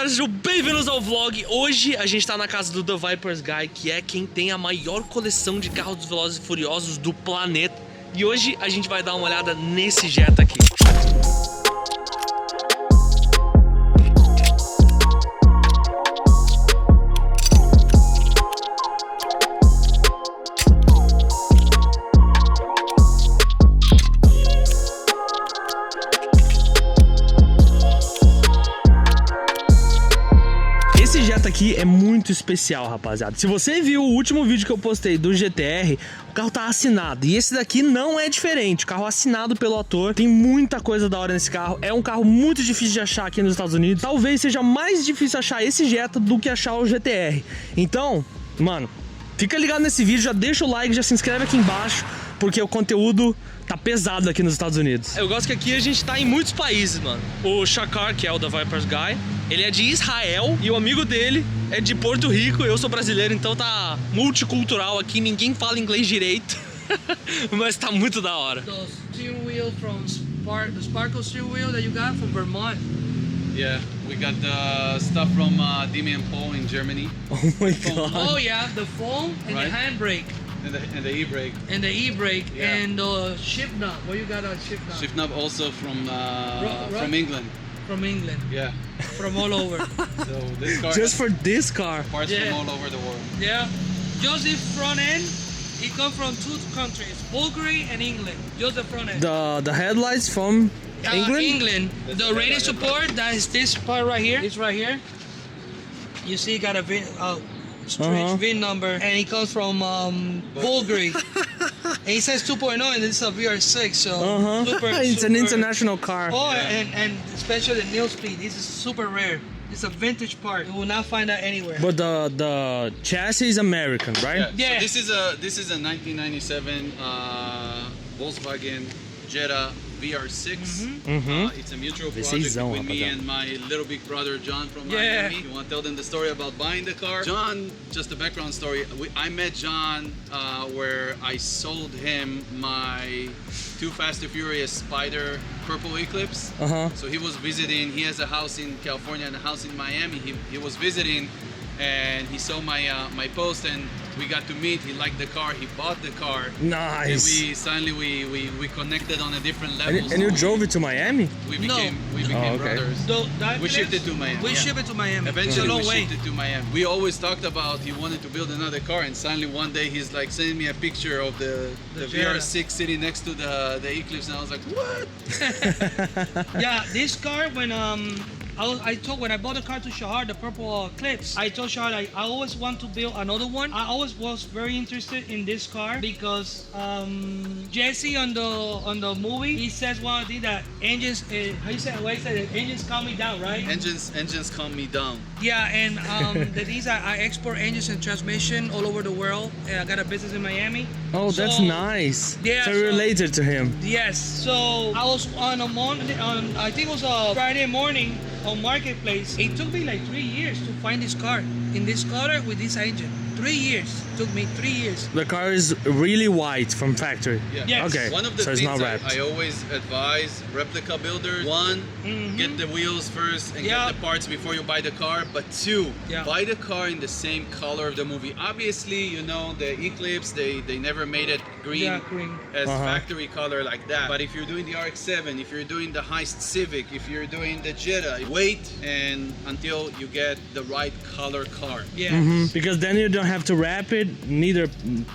galera, sejam bem-vindos ao vlog. Hoje a gente tá na casa do The Vipers Guy, que é quem tem a maior coleção de carros dos Velozes e Furiosos do planeta. E hoje a gente vai dar uma olhada nesse Jetta aqui. Esse Jetta aqui é muito especial, rapaziada. Se você viu o último vídeo que eu postei do GTR, o carro tá assinado. E esse daqui não é diferente. O carro assinado pelo ator. Tem muita coisa da hora nesse carro. É um carro muito difícil de achar aqui nos Estados Unidos. Talvez seja mais difícil achar esse Jetta do que achar o GTR. Então, mano, fica ligado nesse vídeo. Já deixa o like, já se inscreve aqui embaixo, porque o conteúdo tá pesado aqui nos Estados Unidos. Eu gosto que aqui a gente tá em muitos países, mano. O Shakar, que é o da Vipers Guy, ele é de Israel e o amigo dele é de Porto Rico. Eu sou brasileiro, então tá multicultural aqui. Ninguém fala inglês direito, mas tá muito da hora. The steering wheel from the Sparkle steering wheel that you got from Vermont. Yeah, we got the stuff from Demian Paul in Germany. Oh my god. Oh yeah, the foam and Right. the handbrake And the e-brake. and the e-brake Yeah. and the shift knob. Where you got a shift knob? Shift knob also from right. from England. From England, Yeah. from all over. So this car Just has for this car. parts Yeah. from all over the world. Yeah, just the front end. It comes from two countries, Bulgaria and England. Just the front end. The headlights from England? England. That's The the radio headlight. support, that is this part right here. It's right here. You see, it got a VIN, strange VIN number, and it comes from Bulgaria. And it says 2.0, and this is a VR6, so super. It's an super- international car. Oh, Yeah. and especially the nil speed. This is super rare. It's a vintage part. You will not find that anywhere. But the chassis is American, right? Yeah. So this is a 1997 Volkswagen Jetta VR6. It's a mutual project VCzão, between me rapaziada. and my little big brother John from Yeah. Miami. You want to tell them the story about buying the car? John, just a background story. I met John where I sold him my Too Fast and Furious Spider Purple Eclipse. So he was visiting. He has a house in California and a house in Miami. He was visiting, and he saw my post, and we got to meet. He liked the car. He bought the car. And Nice. we connected on a different level. And you drove it to Miami? We No. became okay. brothers. That We shipped Eclipse, it to Miami. We yeah. ship it to Miami. Eventually, so we no way. shipped it to Miami. We always talked about he wanted to build another car, and suddenly one day he's like sending me a picture of the Jetta. VR6 sitting next to the Eclipse, and I was like, what? Yeah, this car when when I bought the car to Shahar, the purple Eclipse, I told Shahar I always want to build another one. I always was very interested in this car because Jesse on the movie, he says one thing that engines he said engines calm me down, right? Engines calm me down. Yeah, and the things I export engines and transmission all over the world. I got a business in Miami. Oh, that's So- nice. Yeah, So so- related to him. Yes, so I was on a Monday, I think it was a Friday morning on Marketplace. It took me like 3 years to find this car in this color with this engine. 3 years. Took me 3 years. The car is really white from factory. Yeah. Yes. Okay, One of the so it's things not wrapped. I always advise replica builders: one, get the wheels first and Yeah. get the parts before you buy the car. But two, Yeah. buy the car in the same color of the movie. Obviously, you know the Eclipse, they never made it green, Yeah, green. as factory color like that. But if you're doing the RX-7, if you're doing the Heist Civic, if you're doing the Jetta, wait and until you get the right color car. Yeah. Because then you don't have to wrap it, neither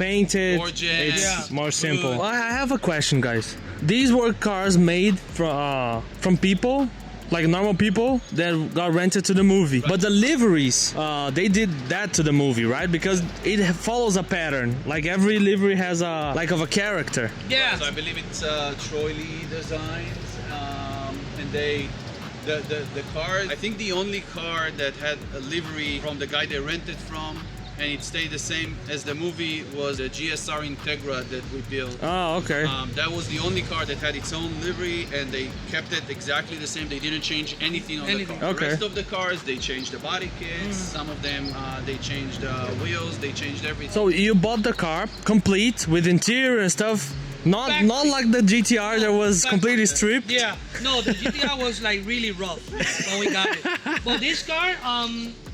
paint it. Gorgeous. It's Yeah. more simple. Good. I have a question, guys. These were cars made from people, like normal people that got rented to the movie. But the liveries, they did that to the movie, right? Because it follows a pattern. Like every livery has of a character. Yeah. So I believe it's Troy Lee Designs, and the car. I think the only car that had a livery from the guy they rented from, and it stayed the same as the movie, was the GSR Integra that we built. Oh, okay. That was the only car that had its own livery, and they kept it exactly the same. They didn't change anything on Anything. the car. Okay. The rest of the cars, they changed the body kits. Some of them, they changed the wheels. They changed everything. So you bought the car complete with interior and stuff, Not like the GTR that was completely stripped. Yeah, no, the GTR was like really rough when we got it. But this car,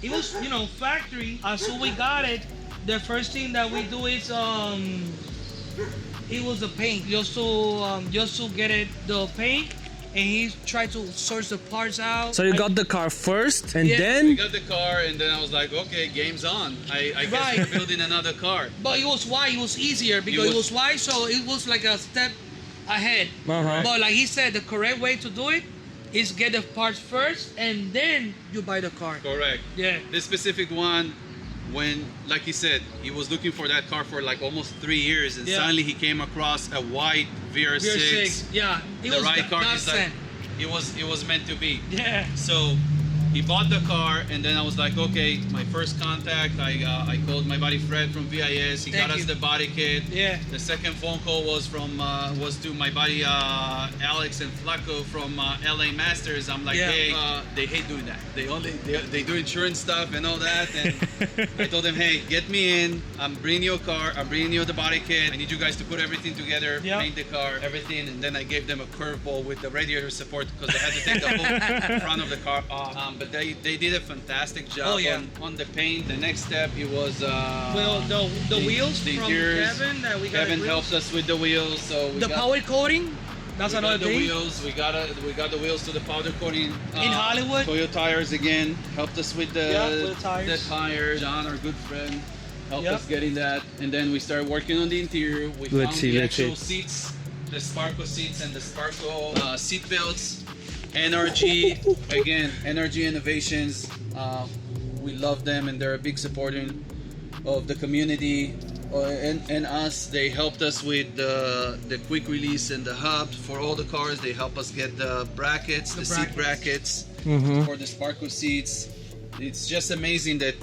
it was, you know, factory. So we got it. The first thing that we do is it was the paint, just to get it the paint, and he tried to source the parts out. So you got the car first, and Yeah. We then got the car, and then I was like, okay, game's on. I guess Right. we're building another car. But it was why it was easier because it was why, so it was like a step ahead. Uh-huh. But like he said, the correct way to do it is get the parts first and then you buy the car. Correct. Yeah. This specific one, when, like he said, he was looking for that car for like almost 3 years, and Yeah. suddenly he came across a white VR6. VR6. Yeah. It The was right car. God He's like, sent. it was meant to be. Yeah. So he bought the car, and then I was like, okay, my first contact, I called my buddy Fred from VIS. He Thank got us you. the body kit. Yeah. The second phone call was to my buddy Alex and Flaco from LA Masters. I'm like, Yeah. hey, they hate doing that. They do insurance stuff and all that. And I told them, hey, get me in. I'm bringing you a car. I'm bringing you the body kit. I need you guys to put everything together, Yeah. paint the car, everything. And then I gave them a curveball with the radiator support because they had to take the whole front of the car off. But they did a fantastic job Oh, yeah. on the paint. The next step, it was Well, the wheels the from interiors. Kevin that we got. Kevin helped us with the wheels, so we The got, powder coating. That's we another got the thing. wheels. We got the wheels to the powder coating. In Hollywood. Toyo Tires again helped us with the Yeah, with the tires. tires. John, our good friend, helped Yep. us getting that, and then we started working on the interior. We Let's found see, the let's actual see. seats, the Sparco seats and the Sparco seat belts. NRG again, NRG Innovations. We love them, and they're a big supporter of the community and us. They helped us with the quick release and the hub for all the cars. They help us get the brackets, the seat brackets for the Sparco seats. It's just amazing that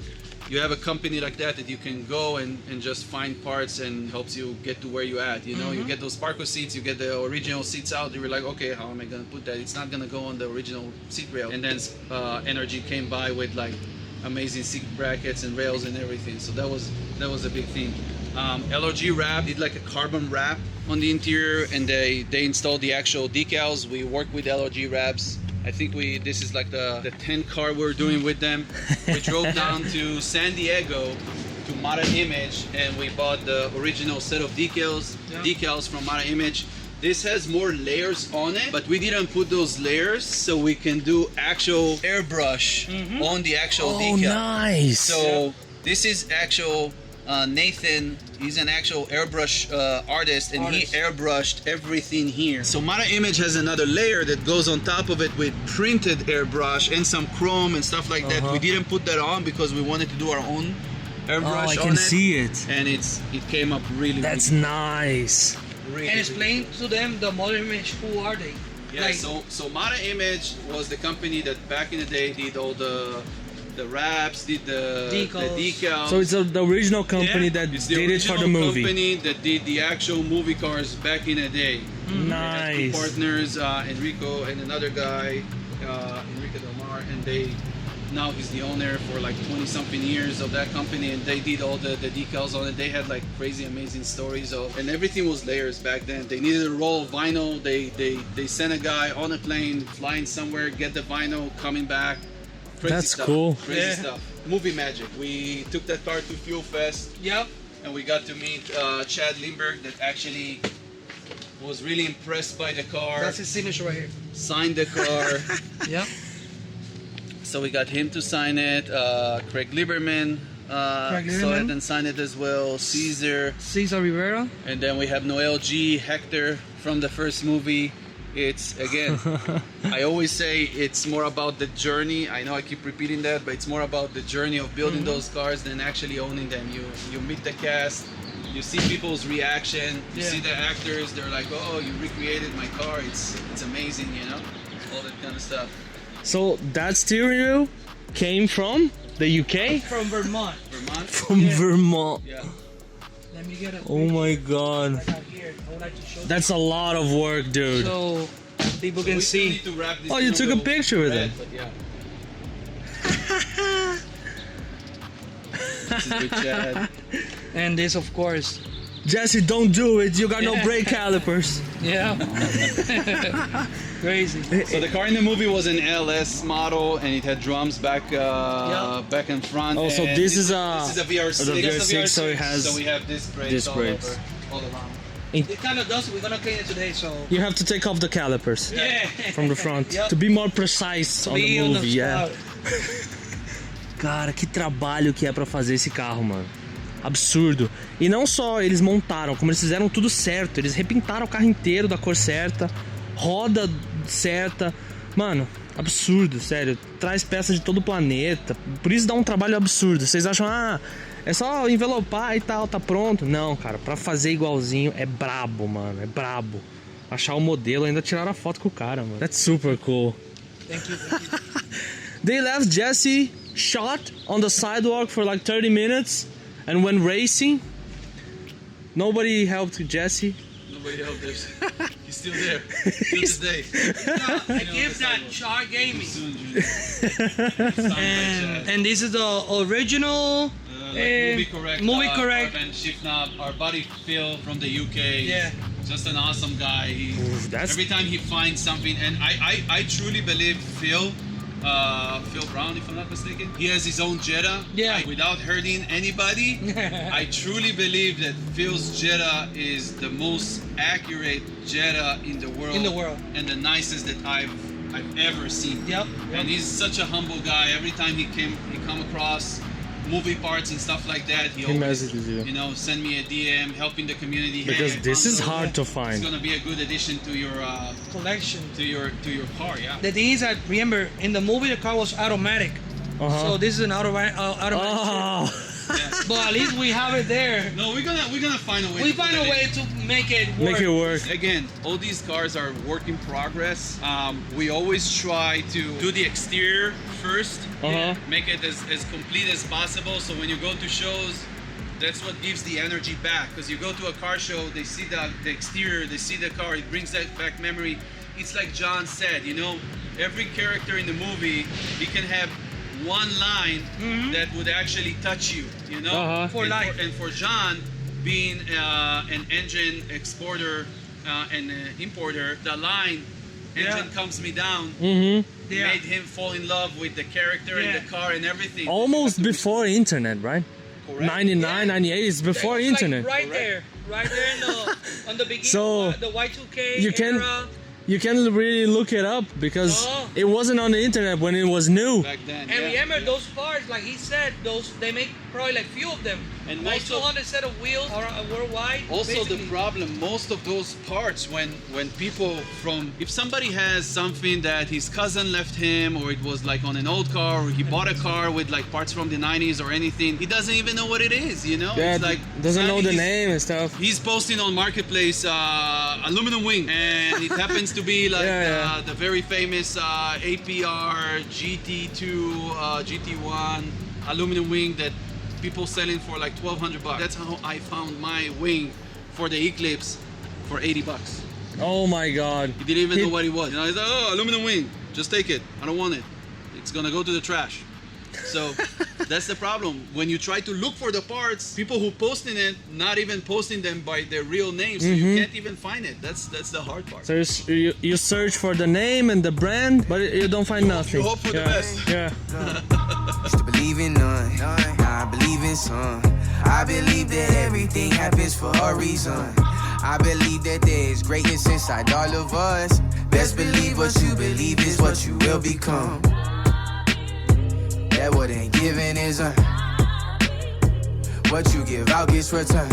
you have a company like that you can go and just find parts and helps you get to where you're at. You know, you get those Sparco seats, you get the original seats out. You were like, okay, how am I gonna put that? It's not gonna go on the original seat rail. And then Energy came by with like amazing seat brackets and rails and everything. So that was a big thing. LRG wrap did like a carbon wrap on the interior, and they installed the actual decals. We worked with LRG wraps. I think this is like the 10th car we're doing with them. We drove down to San Diego to Modern Image, and we bought the original set of decals from Modern Image. This has more layers on it, but we didn't put those layers so we can do actual airbrush on the actual oh, decal. nice. So this is actual Nathan. He's an actual airbrush artist, and he airbrushed everything here. So Mata Image has another layer that goes on top of it with printed airbrush and some chrome and stuff like that. We didn't put that on because we wanted to do our own airbrush Oh, I on can it. see it. And it came up really, That's nice. really, And explain to them the Modern Image. Who are they? Yeah, Like- so Mata Image was the company that back in the day did all the wraps, did the decals. So it's the original company that It's the did it for the original movie. company that did the actual movie cars back in the day. Nice. Two partners, Enrico and another guy, Enrico Del Mar, and now he's the owner for like 20 something years of that company, and they did all the decals on it. They had like crazy amazing stories and everything was layers back then. They needed a roll of vinyl. They sent a guy on a plane, flying somewhere, get the vinyl, coming back. Crazy That's stuff. cool. Crazy stuff. Movie magic. We took that car to Fuel Fest. Yep. And we got to meet Chad Lindbergh, that actually was really impressed by the car. That's his signature right here. Signed the car. Yep. So we got him to sign it. Craig Lieberman saw it and signed it as well. Cesar Rivera. And then we have Noel G. Hector from the first movie. It's, again, I always say it's more about the journey. I know I keep repeating that, but it's more about the journey of building those cars than actually owning them. You meet the cast, you see people's reaction, you see the actors, they're like, oh, you recreated my car, it's amazing, you know? All that kind of stuff. So that steering wheel came from the UK? From Vermont. Vermont? From Vermont. Yeah. Let me get a Oh my god. I got here. I would like to show That's a lot of work, dude. so people We can still see. need to wrap this Oh, you took a logo picture with red, it. but yeah. This is with Chad. And this, of course, Jesse, don't do it. You got no brake calipers. Yeah. Crazy. So the car in the movie was an LS model, and it had drums back back and front. Oh, so and this is a VR6. the VR6, so it has So we have disc brakes disc all brakes. over, all around. It kind of does. We're gonna clean it today, so. You have to take off the calipers Yeah. from the front Yep. to be more precise on the Be on the movie. Yeah. spot. Cara, que trabalho que é pra fazer esse carro, mano. Absurdo. E não só eles montaram, como eles fizeram tudo certo. Eles repintaram o carro inteiro da cor certa, roda certa. Mano, absurdo, sério. Traz peças de todo o planeta. Por isso dá um trabalho absurdo. Vocês acham, é só envelopar e tal, tá pronto? Não, cara, pra fazer igualzinho é brabo, mano. É brabo. Achar o modelo, ainda tiraram a foto com o cara, mano. That's super cool. Thank you. They left Jesse shot on the sidewalk for like 30 minutes, and when racing, nobody helped Jesse. Nobody helped us. He's still there. Till today. The gift that Char gave me. Soon, Junior. Signed by Chad. And this is the original. Movie correct. Movie correct. Arben Shifnab, our buddy Phil from the UK. Yeah. Just an awesome guy. That's- Every time he finds something, and I truly believe Phil Brown, if I'm not mistaken, he has his own Jetta. Yeah. Without hurting anybody, I truly believe that Phil's Jetta is the most accurate Jetta in the world. In the world. And the nicest that I've ever seen. Yep. And he's such a humble guy. Every time he come across movie parts and stuff like that, he always, messages you. send me a DM, helping the community. Because Hey, I this found is this. hard to It's find. gonna be a good addition to your Collection. car, yeah. The thing is that, remember, in the movie the car was automatic. Uh-huh. So this is an automatic. Oh, But at least we have it there. No, we're gonna find a way. We to find put a that way in. to make it work. make it work. Again, all these cars are work in progress. We always try to do the exterior first, Uh-huh. make it as complete as possible. So when you go to shows, that's what gives the energy back. Because you go to a car show, they see the exterior, they see the car, it brings that back memory. It's like John said, every character in the movie, he can have one line that would actually touch you, Uh-huh. For life. And for John, being an engine exporter and importer, the line engine comes me down Mm-hmm. Yeah. made him fall in love with the character and the car and everything. Almost before internet, right? Correct. 99, 98 is before It's internet. Like right there in on the beginning. So, the Y2K you can- era. You can really look it up because Oh. it wasn't on the internet when it was new. Back then. And yeah. remember those cars, like he said, they make probably like few of them. And like most of- 200 set of wheels are worldwide. Also, the basically. problem, most of those parts, when people if somebody has something that his cousin left him, or it was like on an old car, or he bought a car with like parts from the 90s or anything, he doesn't even know what it is, Yeah, It's like doesn't know the he's- name and stuff. He's posting on Marketplace aluminum wing, and it happens to be like Yeah, yeah. the very famous APR GT2, GT1 aluminum wing that people selling for like $1,200. That's how I found my wing for the Eclipse for $80. Oh my god. He didn't even know what it was. He's like, oh, aluminum wing, just take it. I don't want it. It's gonna go to the trash. So that's the problem. When you try to look for the parts, people who posting it, not even posting them by their real names, so you can't even find it. That's the hard part. So you search for the name and the brand, but you don't find nothing. You hope for the Yeah, best. Yeah. Used to believe in none, now I believe in some. I believe that everything happens for a reason. I believe that there is greatness inside all of us. Best believe what you believe is what you will become. That what ain't given is what you give out gets returned.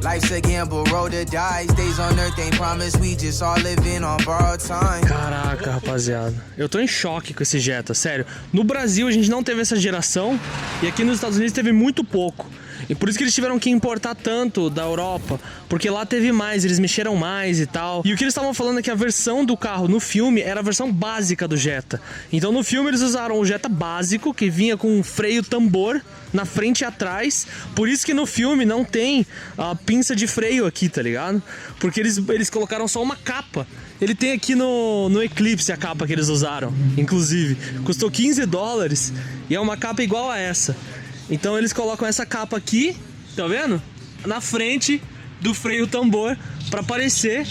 Life's a gamble, roll the dice. Days on earth ain't promised, we just all living on borrowed time. Caraca, rapaziada. Eu tô em choque com esse Jetta, sério. No Brasil a gente não teve essa geração e aqui nos Estados Unidos teve muito pouco. E por isso que eles tiveram que importar tanto da Europa, porque lá teve mais, eles mexeram mais e tal. E o que eles estavam falando é que a versão do carro no filme era a versão básica do Jetta. Então no filme eles usaram o Jetta básico, que vinha com um freio tambor na frente e atrás. Por isso que no filme não tem a pinça de freio aqui, tá ligado? Porque eles colocaram só uma capa. Ele tem aqui no Eclipse a capa que eles usaram, inclusive. Custou $15 e é uma capa igual a essa. Então eles colocam essa capa aqui, tá vendo? na frente do freio tambor pra parecer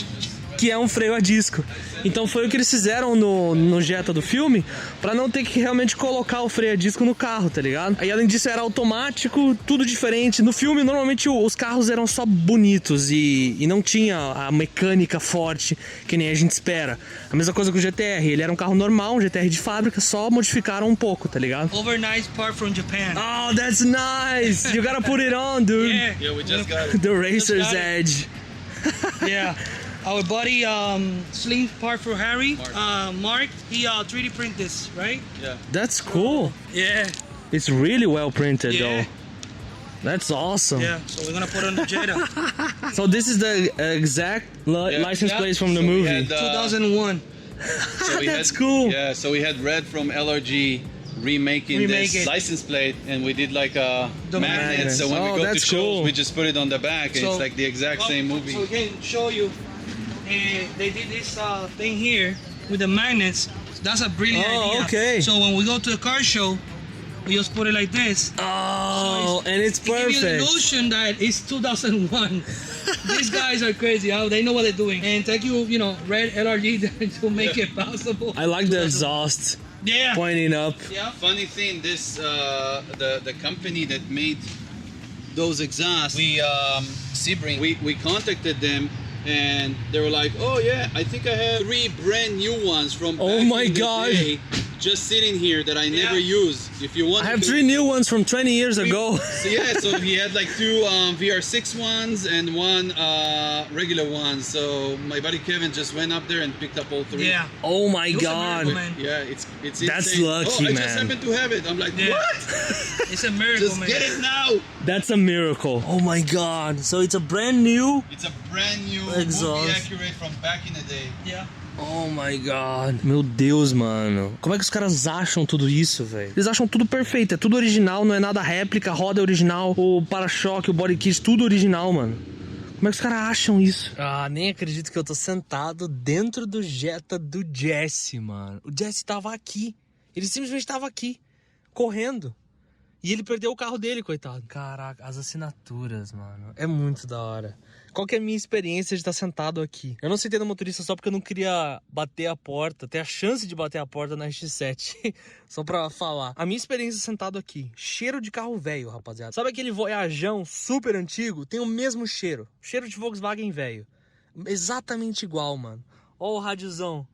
que é um freio a disco. Então foi o que eles fizeram no Jetta do filme, pra não ter que realmente colocar o freio a disco no carro, tá ligado? Aí além disso era automático, tudo diferente. No filme normalmente os carros eram só bonitos e não tinha a mecânica forte que nem a gente espera. A mesma coisa com o GTR, ele era um carro normal, um GTR de fábrica, só modificaram um pouco, tá ligado? Overnight part from Japan. Oh, that's nice! You gotta put it on, dude. Yeah, we just got it. The Racer's got it. Edge. Yeah. Our buddy Sling part for Harry, Mark, he 3D print this, right? Yeah. That's cool. Yeah. It's really well printed, Yeah. though. That's awesome. Yeah. So we're gonna put on the Jetta. So this is the exact license Yeah. plates from the So we movie. had, 2001. so we That's had- cool. Yeah, so we had Red from LRG remaking Remake this it. license plate, and we did like a The magnet. magnets. So when Oh, we go to that's shows, cool. we just put it on the back, and So- it's like the exact same movie. So we can show you. They did this thing here with the magnets. That's a brilliant Oh, idea. okay. So when we go to a car show, we just put it like this. Oh, and it's It gives you the perfect. illusion that it's 2001. These guys are crazy. They know what they're doing. And thank you, Red LRG to make it possible. I like the exhaust Yeah. pointing up. Yeah. Funny thing, this the company that made those exhausts, Sebring, we contacted them, and they were like, "Oh yeah, I think I have 3 brand new ones from Oh back my in the God. day, just sitting here that I never Yeah. used. If you want, I have 3 new ones from 20 years ago. So yeah, so he had like 2 VR6 ones and 1 regular one. So my buddy Kevin just went up there and picked up all 3. Yeah. Oh my It was a god. miracle, man. Yeah, it's That's insane. lucky, I man. just happen to have it. I'm like, Yeah. what? It's a miracle, Just man. get it now. That's a miracle. Oh my god. So it's a brand new. It's a brand new Exhaust. movie accurate from back in the day. Yeah. Oh my god. Meu Deus, mano. Como é que os caras acham tudo isso, velho? Eles acham tudo perfeito, é tudo original, não é nada réplica, a roda é original, o para-choque, o body kit, tudo original, mano. Como é que os caras acham isso? Ah, nem acredito que eu tô sentado dentro do Jetta do Jesse, mano. O Jesse tava aqui. Ele simplesmente tava aqui, correndo. E ele perdeu o carro dele, coitado. Caraca, as assinaturas, mano. É muito da hora. Qual que é a minha experiência de estar sentado aqui? Eu não sentei no motorista só porque eu não queria bater a porta, ter a chance de bater a porta na RX-7. Só pra falar. A minha experiência sentado aqui. Cheiro de carro velho, rapaziada. Sabe aquele Voyageão super antigo? Tem o mesmo cheiro. Cheiro de Volkswagen velho. Exatamente igual, mano. Ó o rádiozão.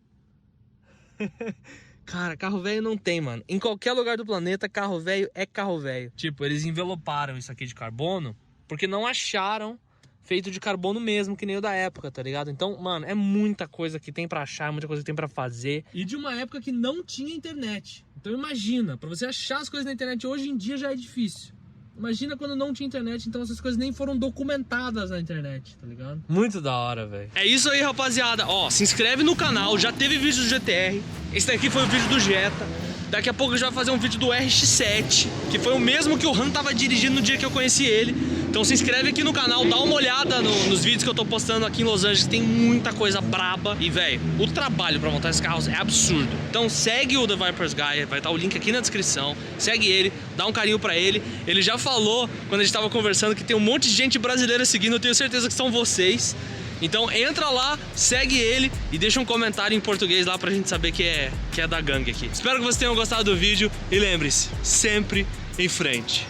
Cara, carro velho não tem, mano. Em qualquer lugar do planeta, carro velho é carro velho. Tipo, eles enveloparam isso aqui de carbono porque não acharam feito de carbono mesmo, que nem o da época, tá ligado? Então, mano, é muita coisa que tem pra achar, muita coisa que tem pra fazer. E de uma época que não tinha internet. Então imagina, pra você achar as coisas na internet hoje em dia já é difícil. Imagina quando não tinha internet, então essas coisas nem foram documentadas na internet, tá ligado? Muito da hora, velho. É isso aí, rapaziada. Ó, se inscreve no canal, já teve vídeo do GTR. Esse daqui foi o vídeo do Jetta. Daqui a pouco a gente vai fazer um vídeo do RX-7, que foi o mesmo que o Han tava dirigindo no dia que eu conheci ele. Então se inscreve aqui no canal, dá uma olhada nos vídeos que eu tô postando aqui em Los Angeles. Tem muita coisa braba. E, velho, o trabalho pra montar esses carros é absurdo. Então segue o The Vipers Guy, vai estar o link aqui na descrição. Segue ele, dá um carinho pra ele. Ele já falou, quando a gente tava conversando, que tem um monte de gente brasileira seguindo. Eu tenho certeza que são vocês. Então entra lá, segue ele e deixa um comentário em português lá pra gente saber que é da gangue aqui. Espero que vocês tenham gostado do vídeo e lembre-se, sempre em frente.